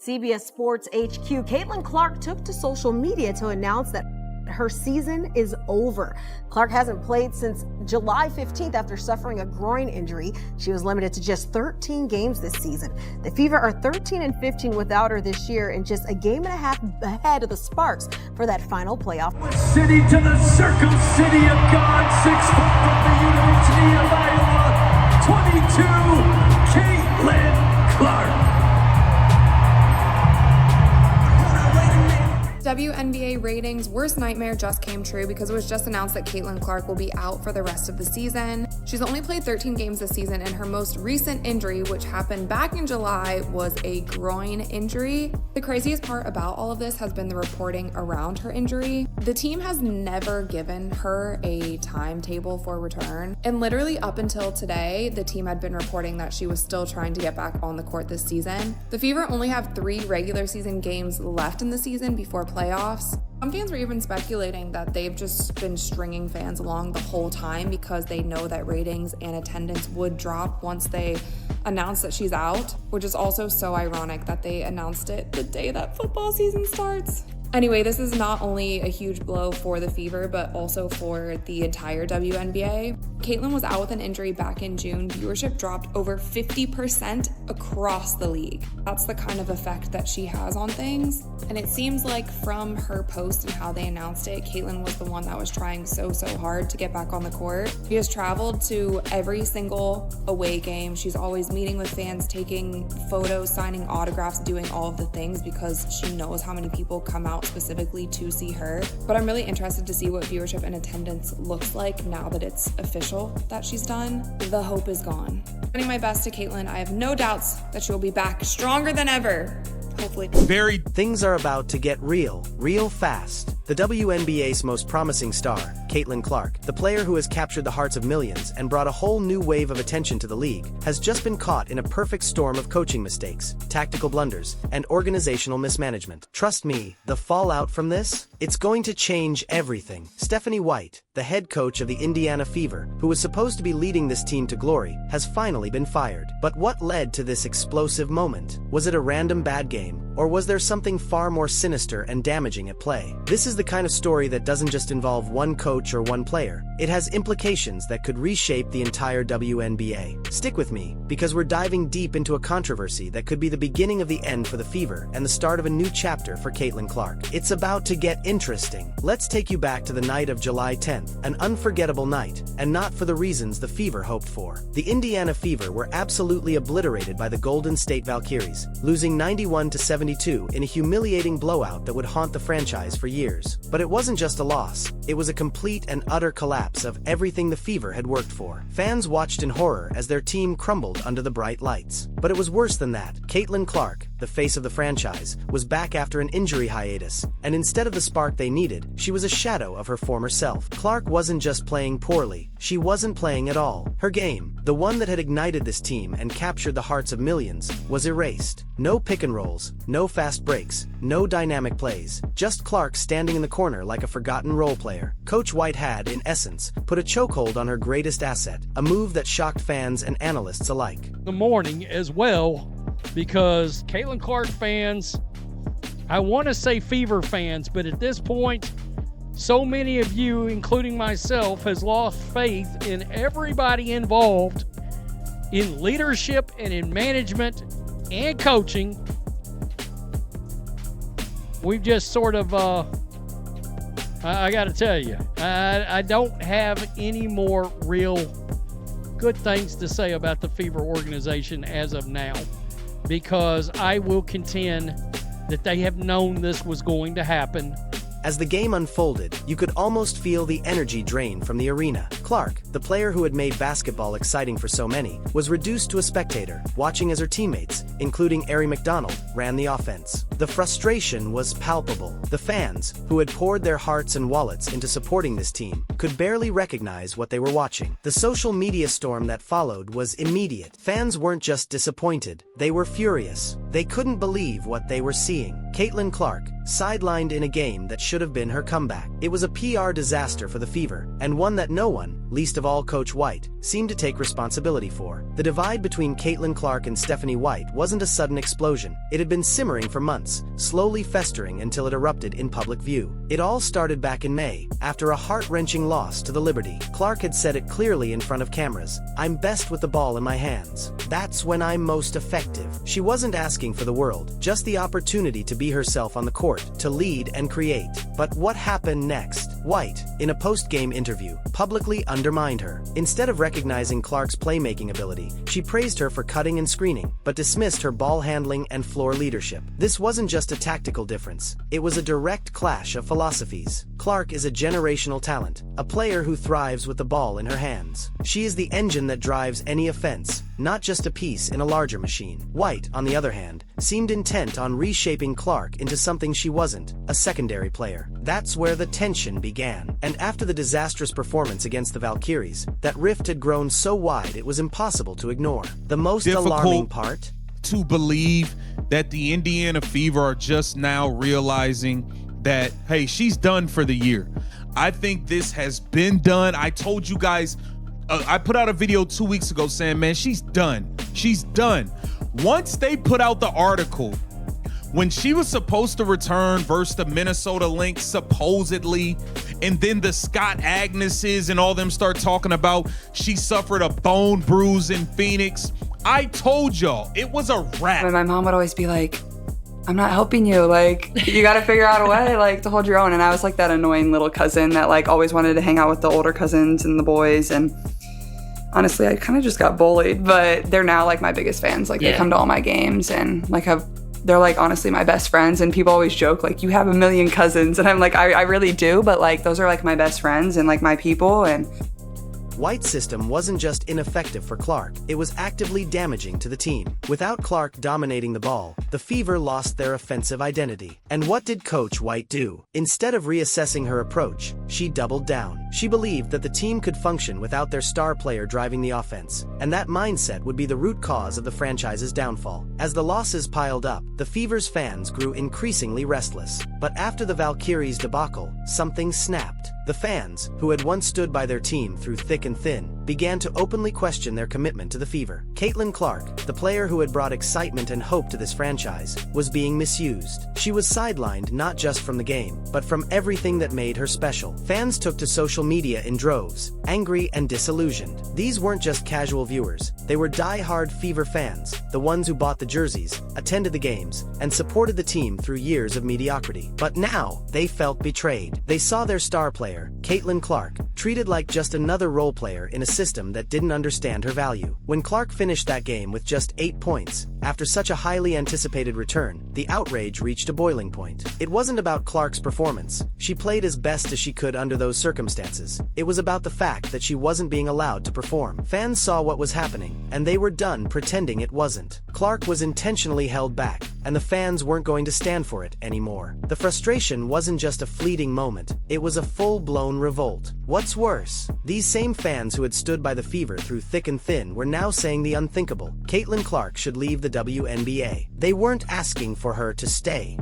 CBS Sports HQ, Caitlin Clark took to social media to announce that her season is over. Clark hasn't played since July 15th after suffering a groin injury. She was limited to just 13 games this season. The Fever are 13-15 without her this year and just a game and a half ahead of the Sparks for that final playoff. City to the Circle City of God, 6 foot from the University of Iowa, 22, Caitlin Clark. WNBA ratings' worst nightmare just came true because it was just announced that Caitlin Clark will be out for the rest of the season. She's only played 13 games this season, and her most recent injury, which happened back in July, was a groin injury. The craziest part about all of this has been the reporting around her injury. The team has never given her a timetable for return, and literally up until today, the team had been reporting that she was still trying to get back on the court this season. The Fever only have 3 regular season games left in the season before playoffs. Some fans were even speculating that they've just been stringing fans along the whole time because they know that ratings and attendance would drop once they announced that she's out, which is also so ironic that they announced it the day that football season starts. Anyway, this is not only a huge blow for the Fever, but also for the entire WNBA. Caitlin was out with an injury back in June. Viewership dropped over 50% across the league. That's the kind of effect that she has on things. And it seems like from her post and how they announced it, Caitlin was the one that was trying so hard to get back on the court. She has traveled to every single away game. She's always meeting with fans, taking photos, signing autographs, doing all of the things because she knows how many people come out specifically to see her. But I'm really interested to see what viewership and attendance looks like now that it's official that she's done. The hope is gone. Sending my best to Caitlin. I have no doubts that she will be back stronger than ever. Hopefully. Things are about to get real fast. The WNBA's most promising star, Caitlin Clark, the player who has captured the hearts of millions and brought a whole new wave of attention to the league, has just been caught in a perfect storm of coaching mistakes, tactical blunders, and organizational mismanagement. Trust me, the fallout from this? It's going to change everything. Stephanie White, the head coach of the Indiana Fever, who was supposed to be leading this team to glory, has finally been fired. But what led to this explosive moment? Was it a random bad game, or was there something far more sinister and damaging at play? This is the kind of story that doesn't just involve one coach or one player. It has implications that could reshape the entire WNBA. Stick with me, because we're diving deep into a controversy that could be the beginning of the end for the Fever and the start of a new chapter for Caitlin Clark. It's about to get interesting. Let's take you back to the night of July 10th, an unforgettable night, and not for the reasons the Fever hoped for. The Indiana Fever were absolutely obliterated by the Golden State Valkyries, losing 91-72 in a humiliating blowout that would haunt the franchise for years. But it wasn't just a loss, it was a complete and utter collapse of everything the Fever had worked for. Fans watched in horror as their team crumbled under the bright lights. But it was worse than that. Caitlin Clark, the face of the franchise, was back after an injury hiatus, and instead of the spark they needed, she was a shadow of her former self. Clark wasn't just playing poorly, she wasn't playing at all. Her game, the one that had ignited this team and captured the hearts of millions, was erased. No pick and rolls, no fast breaks, no dynamic plays, just Clark standing in the corner like a forgotten role player. Coach White had, in essence, put a chokehold on her greatest asset, a move that shocked fans and analysts alike. The morning as well, because Caitlin Clark fans, I want to say Fever fans, but at this point, so many of you, including myself, has lost faith in everybody involved in leadership and in management and coaching. We've just sort of, I got to tell you, I don't have any more real good things to say about the Fever organization as of now, because I will contend that they have known this was going to happen. As the game unfolded, you could almost feel the energy drain from the arena. Clark, the player who had made basketball exciting for so many, was reduced to a spectator, watching as her teammates, including Ari McDonald, ran the offense. The frustration was palpable. The fans, who had poured their hearts and wallets into supporting this team, could barely recognize what they were watching. The social media storm that followed was immediate. Fans weren't just disappointed, they were furious. They couldn't believe what they were seeing. Caitlin Clark, sidelined in a game that should have been her comeback. It was a PR disaster for the Fever, and one that no one, least of all Coach White, seemed to take responsibility for. The divide between Caitlin Clark and Stephanie White wasn't a sudden explosion. It had been simmering for months, slowly festering until it erupted in public view. It all started back in May, after a heart-wrenching loss to the Liberty. Clark had said it clearly in front of cameras, "I'm best with the ball in my hands. That's when I'm most effective." She wasn't asking for the world, just the opportunity to be herself on the court, to lead and create. But what happened next? White, in a post-game interview, publicly undermined her. Instead of recognizing Clark's playmaking ability, she praised her for cutting and screening, but dismissed her ball handling and floor leadership. This wasn't just a tactical difference. It was a direct clash of philosophies. Clark is a generational talent, a player who thrives with the ball in her hands. She is the engine that drives any offense, not just a piece in a larger machine. White, on the other hand, seemed intent on reshaping Clark into something she wasn't, a secondary player. That's where the tension began. And after the disastrous performance against the Valkyries, that rift had grown so wide it was impossible to ignore. The most alarming part? To believe that the Indiana Fever are just now realizing that, hey, she's done for the year. I think this has been done. I told you guys, I put out a video 2 weeks ago saying, man, she's done. She's done. Once they put out the article, when she was supposed to return versus the Minnesota Lynx, supposedly, and then the Scott Agneses and all them start talking about she suffered a bone bruise in Phoenix, I told y'all it was a wrap. My mom would always be like, I'm not helping you. Like, you got to figure out a way, like, to hold your own. And I was like that annoying little cousin that, like, always wanted to hang out with the older cousins and the boys. And honestly, I kind of just got bullied. But they're now, like, my biggest fans. Like, they come to all my games and, like, they're, like, honestly my best friends. And people always joke, like, you have a million cousins. And I'm like, I really do. But, like, those are, like, my best friends and, like, my people. And White's system wasn't just ineffective for Clark, it was actively damaging to the team. Without Clark dominating the ball, the Fever lost their offensive identity. And what did Coach White do? Instead of reassessing her approach, she doubled down. She believed that the team could function without their star player driving the offense, and that mindset would be the root cause of the franchise's downfall. As the losses piled up, the Fever's fans grew increasingly restless. But after the Valkyries debacle, something snapped. The fans, who had once stood by their team through thick and thin, began to openly question their commitment to the Fever. Caitlin Clark, the player who had brought excitement and hope to this franchise, was being misused. She was sidelined not just from the game, but from everything that made her special. Fans took to social media in droves, angry and disillusioned. These weren't just casual viewers, they were die-hard Fever fans, the ones who bought the jerseys, attended the games, and supported the team through years of mediocrity. But now, they felt betrayed. They saw their star player, Caitlin Clark, treated like just another role player in a system that didn't understand her value. When Clark finished that game with just 8 points, after such a highly anticipated return, the outrage reached a boiling point. It wasn't about Clark's performance. She played as best as she could under those circumstances. It was about the fact that she wasn't being allowed to perform. Fans saw what was happening, and they were done pretending it wasn't. Clark was intentionally held back, and the fans weren't going to stand for it anymore. The frustration wasn't just a fleeting moment, it was a full-blown revolt. What's worse, these same fans who had stood by the Fever through thick and thin were now saying the unthinkable. Caitlin Clark should leave the WNBA. They weren't asking for her to stay.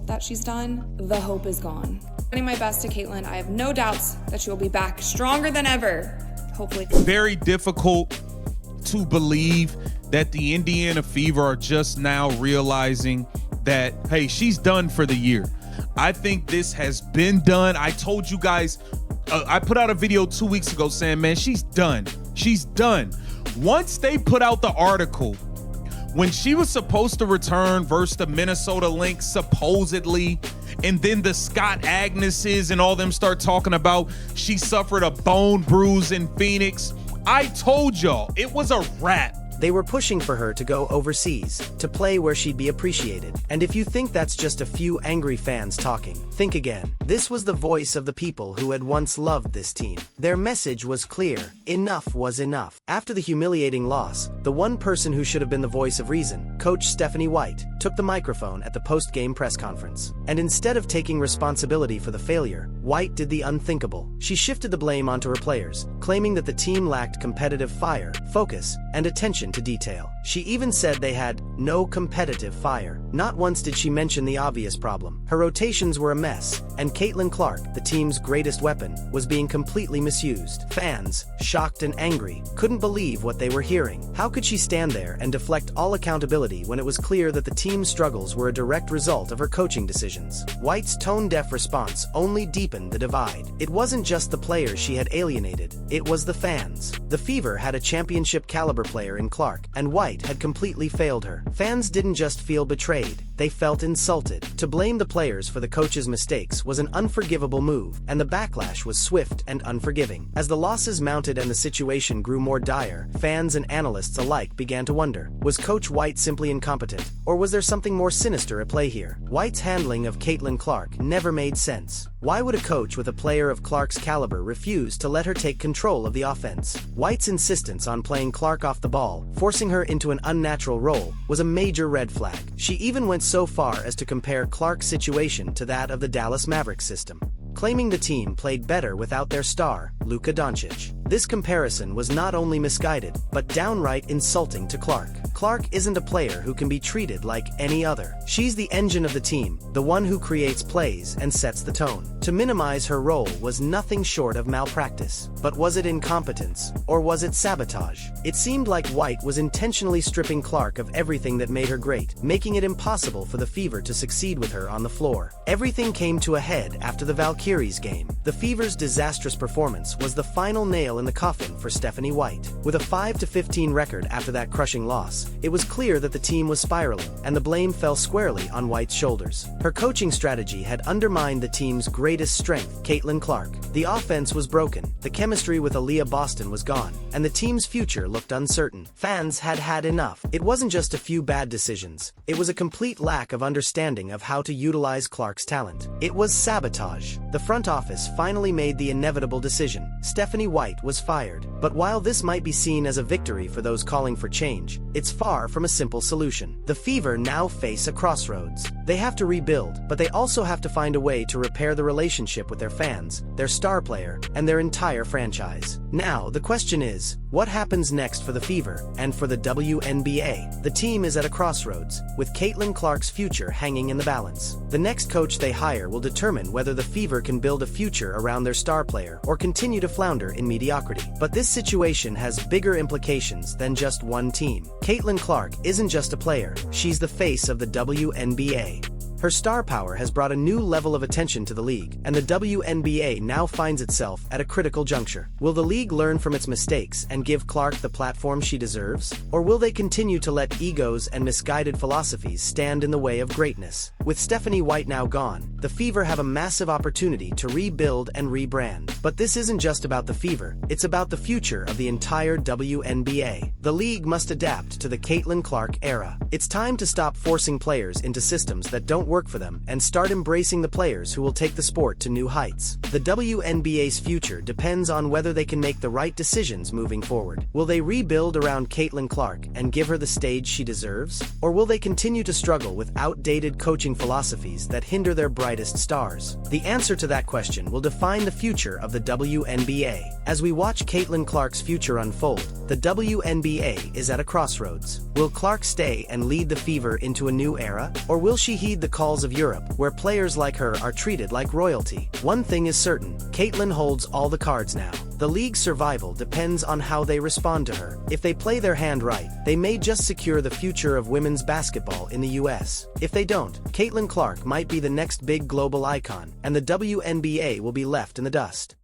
That she's done, the hope is gone. Sending my best to Caitlin. I have no doubts that she will be back stronger than ever. Hopefully. Very difficult to believe that the Indiana Fever are just now realizing that, hey, she's done for the year. I think this has been done. I told you guys, I put out a video 2 weeks ago saying, man, she's done. She's done. Once they put out the article, when she was supposed to return versus the Minnesota Lynx, supposedly, and then the Scott Agneses and all them start talking about she suffered a bone bruise in Phoenix, I told y'all it was a wrap. They were pushing for her to go overseas, to play where she'd be appreciated. And if you think that's just a few angry fans talking, think again. This was the voice of the people who had once loved this team. Their message was clear. Enough was enough. After the humiliating loss, the one person who should have been the voice of reason, Coach Stephanie White, took the microphone at the post-game press conference. And instead of taking responsibility for the failure, White did the unthinkable. She shifted the blame onto her players, claiming that the team lacked competitive fire, focus, and attention to detail. She even said they had no competitive fire. Not once did she mention the obvious problem. Her rotations were a mess, and Caitlin Clark, the team's greatest weapon, was being completely misused. Fans, shocked and angry, couldn't believe what they were hearing. How could she stand there and deflect all accountability when it was clear that the team's struggles were a direct result of her coaching decisions? White's tone-deaf response only deepened the divide. It wasn't just the players she had alienated, it was the fans. The Fever had a championship-caliber player in Clark, and White had completely failed her. Fans didn't just feel betrayed, they felt insulted. To blame the players for the coach's mistakes was an unforgivable move, and the backlash was swift and unforgiving. As the losses mounted and the situation grew more dire, fans and analysts alike began to wonder, was Coach White simply incompetent, or was there something more sinister at play here? White's handling of Caitlin Clark never made sense. Why would a coach with a player of Clark's caliber refuse to let her take control of the offense? White's insistence on playing Clark off the ball, forcing her into an unnatural role, was a major red flag. She even went so far as to compare Clark's situation to that of the Dallas Mavericks system, claiming the team played better without their star, Luka Doncic. This comparison was not only misguided, but downright insulting to Clark. Clark isn't a player who can be treated like any other. She's the engine of the team, the one who creates plays and sets the tone. To minimize her role was nothing short of malpractice. But was it incompetence, or was it sabotage? It seemed like White was intentionally stripping Clark of everything that made her great, making it impossible for the Fever to succeed with her on the floor. Everything came to a head after the Valkyries game. The Fever's disastrous performance was the final nail in the coffin for Stephanie White. With a 5-15 record after that crushing loss, it was clear that the team was spiraling, and the blame fell squarely on White's shoulders. Her coaching strategy had undermined the team's greatest strength, Caitlin Clark. The offense was broken, the chemistry with Aaliyah Boston was gone, and the team's future looked uncertain. Fans had had enough. It wasn't just a few bad decisions. It was a complete lack of understanding of how to utilize Clark's talent. It was sabotage. The front office finally made the inevitable decision. Stephanie White was fired. But while this might be seen as a victory for those calling for change, it's far from a simple solution. The Fever now face a crossroads. They have to rebuild, but they also have to find a way to repair the relationship with their fans, their star player, and their entire franchise. Now, the question is, what happens next for the Fever and for the WNBA? The team is at a crossroads, with Caitlin Clark's future hanging in the balance. The next coach they hire will determine whether the Fever can build a future around their star player or continue to flounder in mediocrity. But this situation has bigger implications than just one team. Caitlin Clark isn't just a player, she's the face of the WNBA. Her star power has brought a new level of attention to the league, and the WNBA now finds itself at a critical juncture. Will the league learn from its mistakes and give Clark the platform she deserves? Or will they continue to let egos and misguided philosophies stand in the way of greatness? With Stephanie White now gone, the Fever have a massive opportunity to rebuild and rebrand. But this isn't just about the Fever, it's about the future of the entire WNBA. The league must adapt to the Caitlin Clark era. It's time to stop forcing players into systems that don't work for them and start embracing the players who will take the sport to new heights. The WNBA's future depends on whether they can make the right decisions moving forward. Will they rebuild around Caitlin Clark and give her the stage she deserves? Or will they continue to struggle with outdated coaching philosophies that hinder their brightest stars? The answer to that question will define the future of the WNBA. As we watch Caitlin Clark's future unfold, the WNBA is at a crossroads. Will Clark stay and lead the Fever into a new era? Or will she heed the calls of Europe, where players like her are treated like royalty? One thing is certain, Caitlin holds all the cards now. The league's survival depends on how they respond to her. If they play their hand right, they may just secure the future of women's basketball in the US. If they don't, Caitlin Clark might be the next big global icon, and the WNBA will be left in the dust.